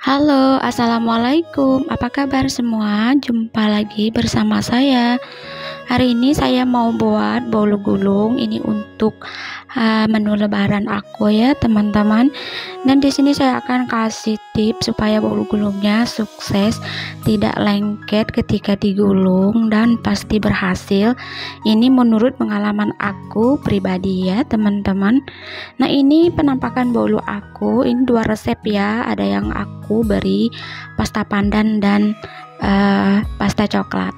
Halo, assalamualaikum. Apa kabar semua? Jumpa lagi bersama saya. Hari ini saya mau buat bolu gulung. Ini untuk menu lebaran aku ya, teman-teman. Dan di sini saya akan kasih tips supaya bolu gulungnya sukses, tidak lengket ketika digulung dan pasti berhasil. Ini menurut pengalaman aku pribadi ya, teman-teman. Nah, ini penampakan bolu aku. Ini dua resep ya. Ada yang aku beri pasta pandan dan pasta coklat.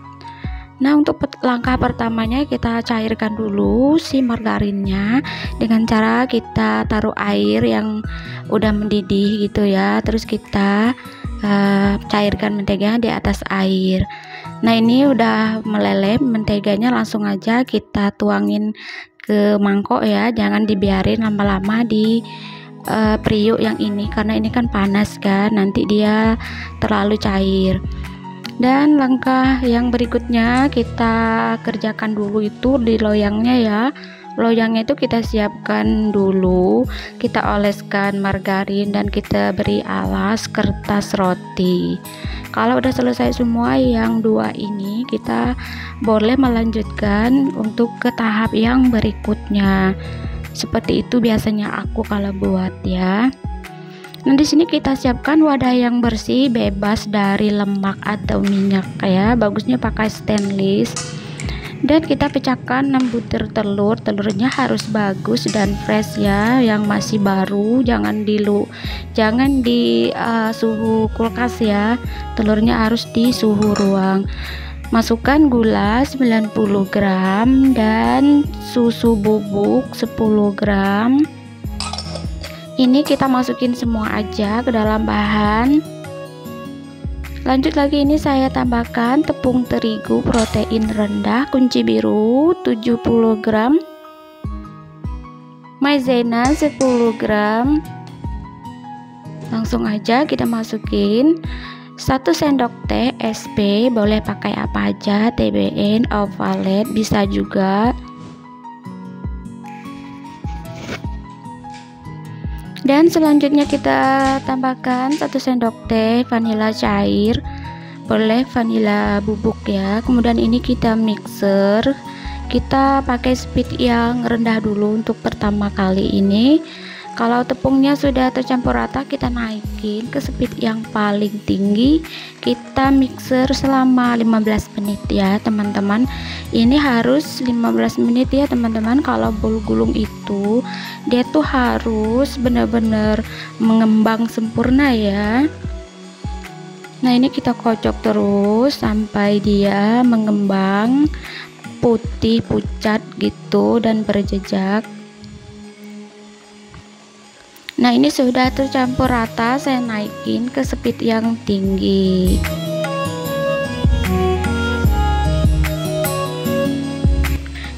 Nah, untuk langkah pertamanya kita cairkan dulu si margarinnya dengan cara kita taruh air yang udah mendidih gitu ya. Terus kita cairkan menteganya di atas air. Nah, ini udah meleleh menteganya, langsung aja kita tuangin ke mangkok ya. Jangan dibiarin lama-lama di periuk yang ini, karena ini kan panas kan, nanti dia terlalu cair. Dan langkah yang berikutnya kita kerjakan dulu itu di loyangnya ya. Loyangnya itu kita siapkan dulu, kita oleskan margarin dan kita beri alas kertas roti. Kalau udah selesai semua yang dua ini, kita boleh melanjutkan untuk ke tahap yang berikutnya. Seperti itu biasanya aku kalau buat ya. Nah, di sini kita siapkan wadah yang bersih, bebas dari lemak atau minyak ya. Bagusnya pakai stainless. Dan kita pecahkan 6 butir telur. Telurnya harus bagus dan fresh ya, yang masih baru, jangan di suhu kulkas ya. Telurnya harus di suhu ruang. Masukkan gula 90 gram dan susu bubuk 10 gram. Ini kita masukin semua aja ke dalam bahan. Lanjut lagi, ini saya tambahkan tepung terigu protein rendah kunci biru 70 gram, maizena 10 gram. Langsung aja kita masukin 1 sendok teh SP, boleh pakai apa aja, TBN, Ovalet bisa juga. Dan selanjutnya kita tambahkan 1 sendok teh vanila cair, boleh vanila bubuk ya. Kemudian ini kita mixer, kita pakai speed yang rendah dulu untuk pertama kali ini. Kalau tepungnya sudah tercampur rata, kita naikin ke speed yang paling tinggi, kita mixer selama 15 menit ya teman-teman. Ini harus 15 menit ya teman-teman. Kalau bolu gulung itu dia tuh harus benar-benar mengembang sempurna ya. Nah, ini kita kocok terus sampai dia mengembang putih pucat gitu dan berjejak. Nah, ini sudah tercampur rata, saya naikin ke speed yang tinggi.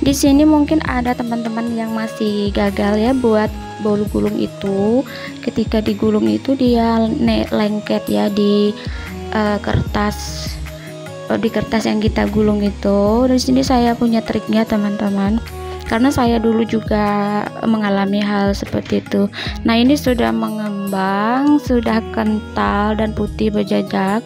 Di sini mungkin ada teman-teman yang masih gagal ya buat bolu gulung itu. Ketika digulung itu dia lengket ya di kertas yang kita gulung itu. Di sini saya punya triknya teman-teman, karena saya dulu juga mengalami hal seperti itu. Nah, ini sudah mengembang, sudah kental dan putih berjejak.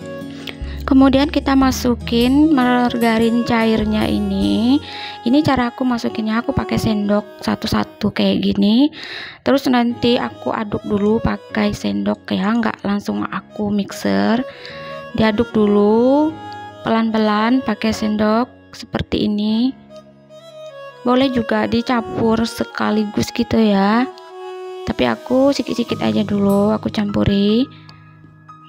Kemudian kita masukin margarin cairnya ini. Ini cara aku masukinnya, aku pakai sendok satu-satu kayak gini. Terus nanti aku aduk dulu pakai sendok ya, nggak langsung aku mixer. Diaduk dulu pelan-pelan pakai sendok seperti ini. Boleh juga dicampur sekaligus gitu ya, tapi aku sikit-sikit aja dulu aku campuri.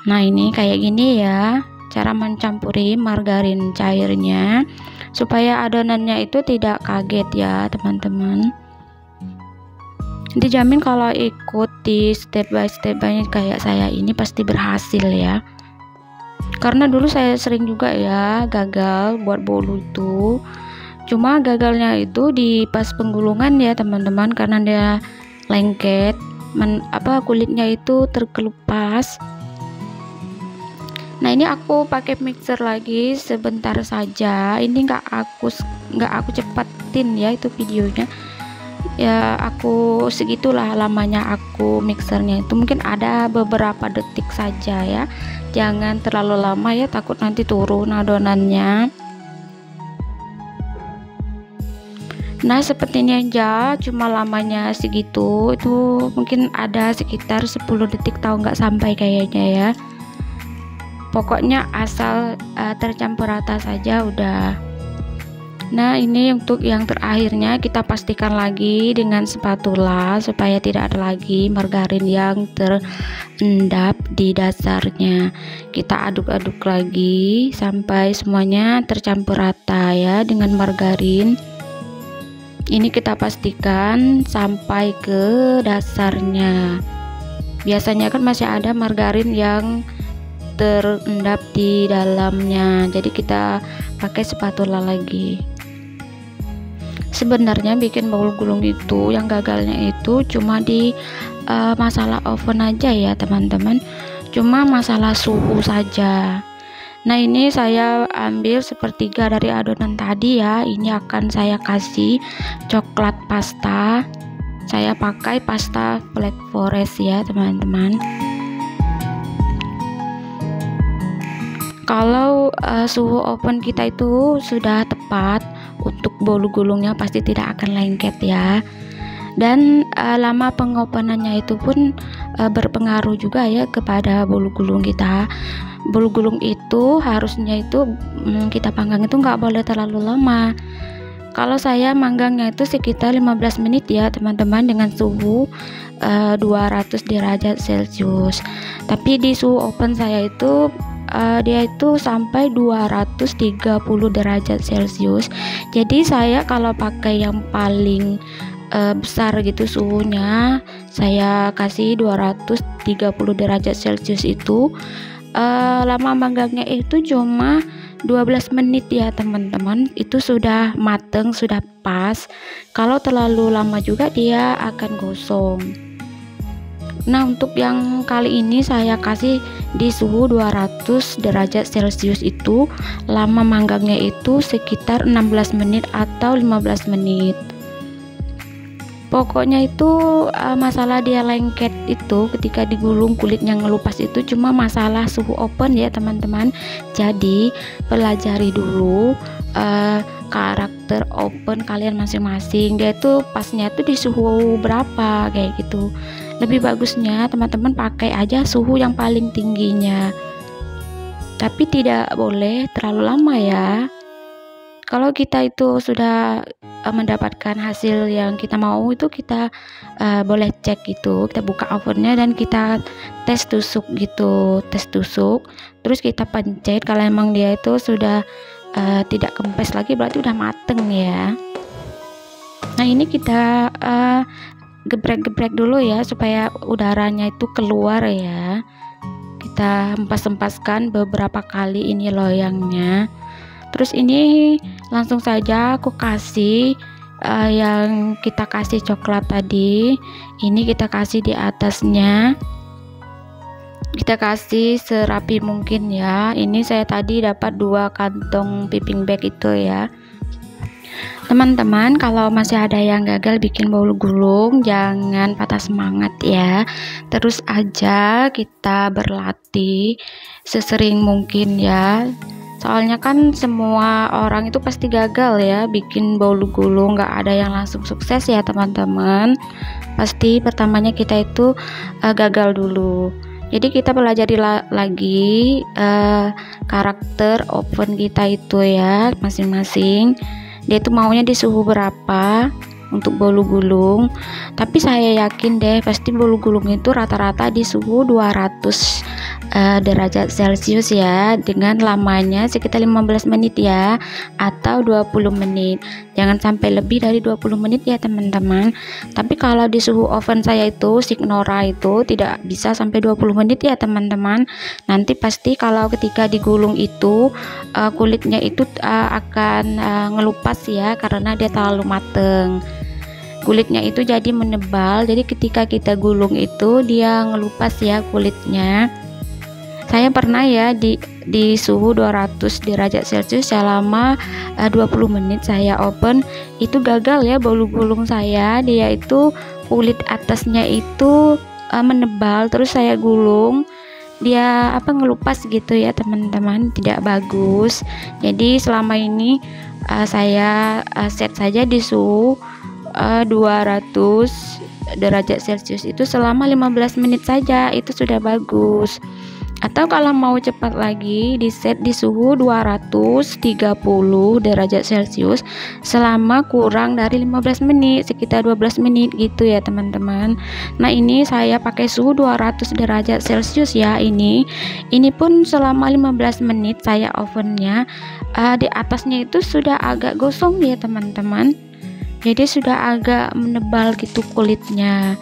Nah, ini kayak gini ya cara mencampuri margarin cairnya supaya adonannya itu tidak kaget ya teman-teman. Dijamin kalau ikuti step by step kayak saya ini pasti berhasil ya, karena dulu saya sering juga ya gagal buat bolu itu. Cuma gagalnya itu di pas penggulungan ya teman-teman, karena dia lengket, kulitnya itu terkelupas. Nah, ini aku pakai mixer lagi sebentar saja. Ini nggak aku cepatin ya itu videonya. ya aku segitulah lamanya aku mixernya itu, mungkin ada beberapa detik saja ya, jangan terlalu lama ya, takut nanti turun adonannya. Nah seperti ini aja, cuma lamanya segitu, itu mungkin ada sekitar 10 detik tahu nggak sampai kayaknya ya. Pokoknya asal tercampur rata saja udah. Nah ini untuk yang terakhirnya, kita pastikan lagi dengan spatula supaya tidak ada lagi margarin yang terendap di dasarnya. Kita aduk-aduk lagi sampai semuanya tercampur rata ya dengan margarin. Ini kita pastikan sampai ke dasarnya. Biasanya kan masih ada margarin yang terendap di dalamnya, jadi kita pakai spatula lagi. Sebenarnya bikin bowl gulung itu yang gagalnya itu cuma di masalah oven aja ya teman-teman, cuma masalah suhu saja. Nah ini saya ambil sepertiga dari adonan tadi ya, ini akan saya kasih coklat pasta. Saya pakai pasta Black Forest ya teman-teman. Kalau suhu oven kita itu sudah tepat, untuk bolu gulungnya pasti tidak akan lengket ya. Dan lama pengopenannya itu pun berpengaruh juga ya kepada bolu gulung kita. Bolu gulung itu harusnya itu kita panggang itu nggak boleh terlalu lama. Kalau saya manggangnya itu sekitar 15 menit ya teman-teman, dengan suhu 200 derajat Celcius. Tapi di suhu oven saya itu dia itu sampai 230 derajat Celcius. Jadi saya kalau pakai yang paling besar gitu suhunya, saya kasih 230 derajat Celcius itu. Lama manggangnya itu cuma 12 menit ya teman-teman, itu sudah mateng, sudah pas. Kalau terlalu lama juga dia akan gosong. Nah untuk yang kali ini saya kasih di suhu 200 derajat Celcius itu, lama manggangnya itu sekitar 16 menit atau 15 menit. Pokoknya itu masalah dia lengket itu ketika digulung, kulitnya ngelupas itu cuma masalah suhu oven ya teman-teman. Jadi pelajari dulu karakter oven kalian masing-masing, dia itu pasnya itu di suhu berapa kayak gitu. Lebih bagusnya teman-teman pakai aja suhu yang paling tingginya, tapi tidak boleh terlalu lama ya. Kalau kita itu sudah mendapatkan hasil yang kita mau itu, kita boleh cek gitu, kita buka ovennya dan kita tes tusuk gitu, tes tusuk, terus kita pencet. Kalau emang dia itu sudah tidak kempes lagi, berarti udah mateng ya. Nah ini kita geprek-geprek dulu ya supaya udaranya itu keluar ya. Kita hempas-hempaskan beberapa kali ini loyangnya. Terus ini langsung saja aku kasih yang kita kasih coklat tadi, ini kita kasih di atasnya. Kita kasih serapi mungkin ya. Ini saya tadi dapat 2 kantong piping bag itu ya. Teman-teman, kalau masih ada yang gagal bikin bowl gulung, jangan patah semangat ya. Terus aja kita berlatih sesering mungkin ya. Soalnya kan semua orang itu pasti gagal ya bikin bowl gulung, nggak ada yang langsung sukses ya teman-teman. Pasti pertamanya kita itu gagal dulu. Jadi kita pelajari lagi karakter oven kita itu ya masing-masing. Dia itu maunya di suhu berapa untuk bolu gulung. Tapi saya yakin deh pasti bolu gulung itu rata-rata di suhu 200 derajat Celcius ya, dengan lamanya sekitar 15 menit ya, atau 20 menit. Jangan sampai lebih dari 20 menit ya teman-teman. Tapi kalau di suhu oven saya itu Signora itu tidak bisa sampai 20 menit ya teman-teman. Nanti pasti kalau ketika digulung itu kulitnya itu akan ngelupas ya, karena dia terlalu mateng. Kulitnya itu jadi menebal, jadi ketika kita gulung itu dia ngelupas ya kulitnya. Saya pernah ya di suhu 200 derajat Celcius selama 20 menit saya open, itu gagal ya bolu gulung saya. Dia itu kulit atasnya itu menebal, terus saya gulung dia ngelupas gitu ya teman-teman, tidak bagus. Jadi selama ini saya set saja di suhu 200 derajat Celcius itu selama 15 menit saja, itu sudah bagus. Atau kalau mau cepat lagi, di set di suhu 230 derajat Celcius selama kurang dari 15 menit, sekitar 12 menit gitu ya teman-teman. Nah ini saya pakai suhu 200 derajat Celcius ya. Ini pun selama 15 menit saya ovennya, di atasnya itu sudah agak gosong ya teman-teman, jadi sudah agak menebal gitu kulitnya.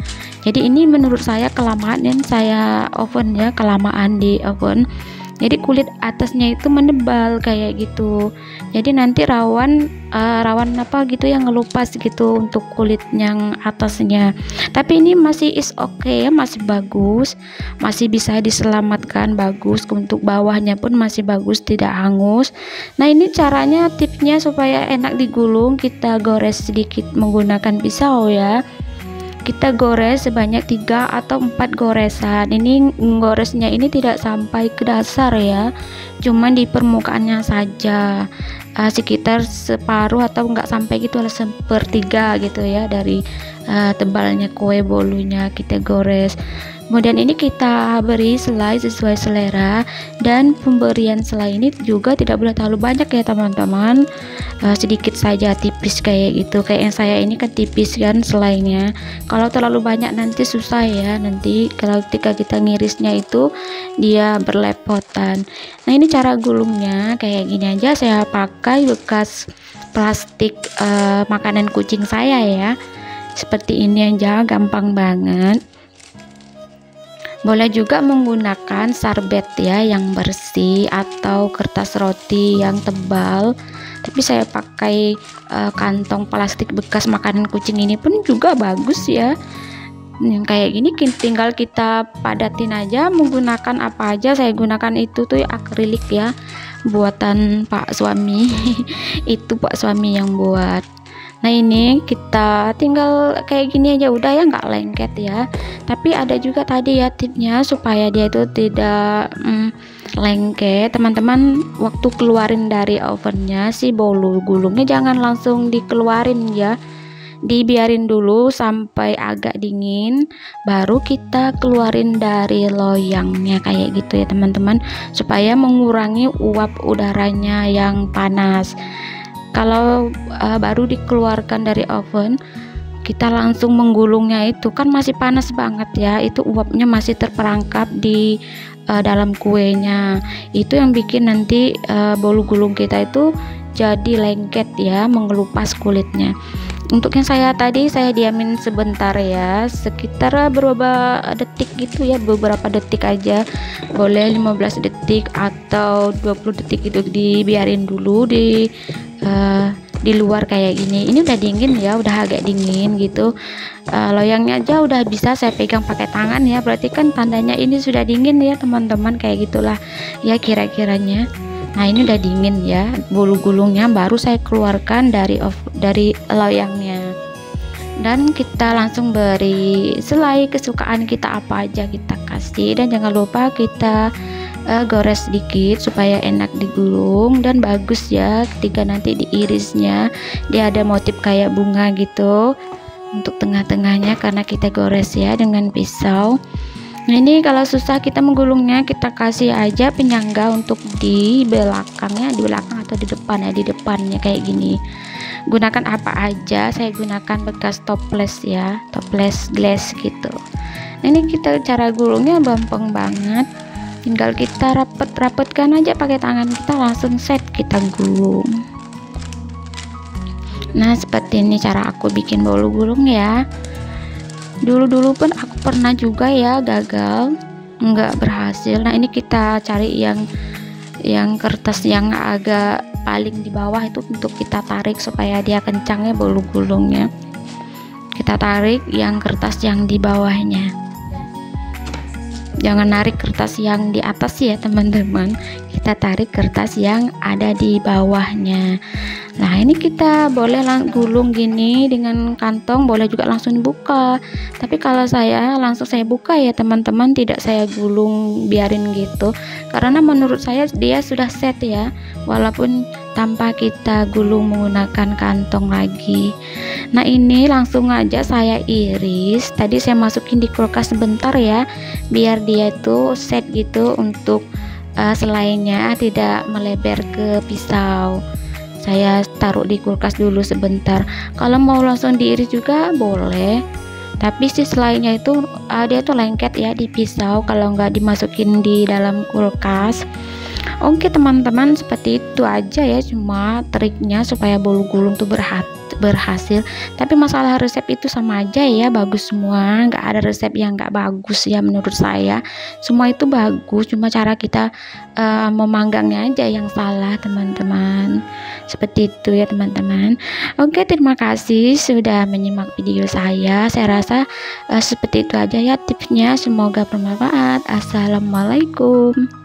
Jadi ini menurut saya kelamaan dan saya oven ya, kelamaan di oven. Jadi kulit atasnya itu menebal kayak gitu. Jadi nanti rawan gitu yang ngelupas gitu untuk kulit yang atasnya. Tapi ini masih is okay ya, masih bagus, masih bisa diselamatkan, bagus. Untuk bawahnya pun masih bagus, tidak hangus. Nah ini caranya, tipsnya supaya enak digulung, kita gores sedikit menggunakan pisau ya. Kita gores sebanyak 3 atau 4 goresan. Ini goresnya ini tidak sampai ke dasar ya, cuman di permukaannya saja, sekitar separuh atau enggak sampai gitu, sepertiga gitu ya dari tebalnya kue bolunya kita gores. Kemudian ini kita beri selai sesuai selera, dan pemberian selai ini juga tidak boleh terlalu banyak ya teman-teman, sedikit saja, tipis kayak gitu. Kayak yang saya ini kan tipis kan selainya, kalau terlalu banyak nanti susah ya, nanti kalau ketika kita ngirisnya itu dia berlepotan. Nah ini cara gulungnya kayak gini aja, saya pakai bekas plastik makanan kucing saya ya, seperti ini aja, gampang banget. Boleh juga menggunakan sarbet ya yang bersih atau kertas roti yang tebal, tapi saya pakai kantong plastik bekas makanan kucing ini pun juga bagus ya. Yang kayak gini tinggal kita padatin aja, menggunakan apa aja. Saya gunakan itu tuh akrilik ya, buatan Pak suami itu Pak suami yang buat. Nah ini kita tinggal kayak gini aja udah ya, nggak lengket ya. Tapi ada juga tadi ya tipsnya supaya dia itu tidak lengket teman-teman. Waktu keluarin dari ovennya, si bolu gulungnya jangan langsung dikeluarin ya, dibiarin dulu sampai agak dingin, baru kita keluarin dari loyangnya kayak gitu ya teman-teman, supaya mengurangi uap udaranya yang panas. Kalau baru dikeluarkan dari oven, kita langsung menggulungnya itu kan masih panas banget ya, itu uapnya masih terperangkap di dalam kuenya. Itu yang bikin nanti bolu gulung kita itu jadi lengket ya, mengelupas kulitnya. Untuk yang saya tadi saya diamin sebentar ya, sekitar beberapa detik gitu ya, beberapa detik aja, boleh 15 detik atau 20 detik itu dibiarin dulu di luar kayak gini. Ini udah dingin ya, udah agak dingin gitu. Loyangnya aja udah bisa saya pegang pakai tangan ya, berarti kan tandanya ini sudah dingin ya teman-teman, kayak gitulah ya kira-kiranya. Nah ini udah dingin ya bolu gulungnya, baru saya keluarkan dari loyangnya, dan kita langsung beri selai kesukaan kita, apa aja kita kasih. Dan jangan lupa kita gores sedikit supaya enak digulung dan bagus ya ketika nanti diirisnya, dia ada motif kayak bunga gitu untuk tengah-tengahnya karena kita gores ya dengan pisau. Nah ini kalau susah kita menggulungnya, kita kasih aja penyangga untuk di belakangnya, di belakang atau di depan ya, di depannya kayak gini. Gunakan apa aja, saya gunakan bekas toples ya, toples glass gitu. Nah ini kita cara gulungnya gampang banget, tinggal kita rapetkan aja pakai tangan kita, langsung set kita gulung. Nah seperti ini cara aku bikin bolu gulung ya. Dulu pun aku pernah juga ya gagal, nggak berhasil. Nah ini kita cari yang kertas yang agak paling di bawah itu untuk kita tarik supaya dia kencangnya bolu gulungnya. Kita tarik yang kertas yang di bawahnya. jangan narik kertas yang di atas ya teman-teman, kita tarik kertas yang ada di bawahnya. Nah ini kita boleh gulung gini dengan kantong, boleh juga langsung dibuka, tapi kalau saya langsung saya buka ya teman-teman, tidak saya gulung biarin gitu, karena menurut saya dia sudah set ya, walaupun tanpa kita gulung menggunakan kantong lagi. Nah ini langsung aja saya iris, tadi saya masukin di kulkas sebentar ya, biar dia itu set gitu untuk selainya tidak melebar ke pisau. Saya taruh di kulkas dulu sebentar. Kalau mau langsung diiris juga boleh, tapi si selainya itu dia tuh lengket ya di pisau kalau nggak dimasukin di dalam kulkas. Oke teman-teman, seperti itu aja ya, cuma triknya supaya bolu gulung tuh berhasil. Tapi masalah resep itu sama aja ya, bagus semua, nggak ada resep yang nggak bagus ya menurut saya, semua itu bagus, cuma cara kita memanggangnya aja yang salah teman-teman. Seperti itu ya teman-teman. Oke, terima kasih sudah menyimak video saya rasa seperti itu aja ya tipsnya, semoga bermanfaat. Assalamualaikum.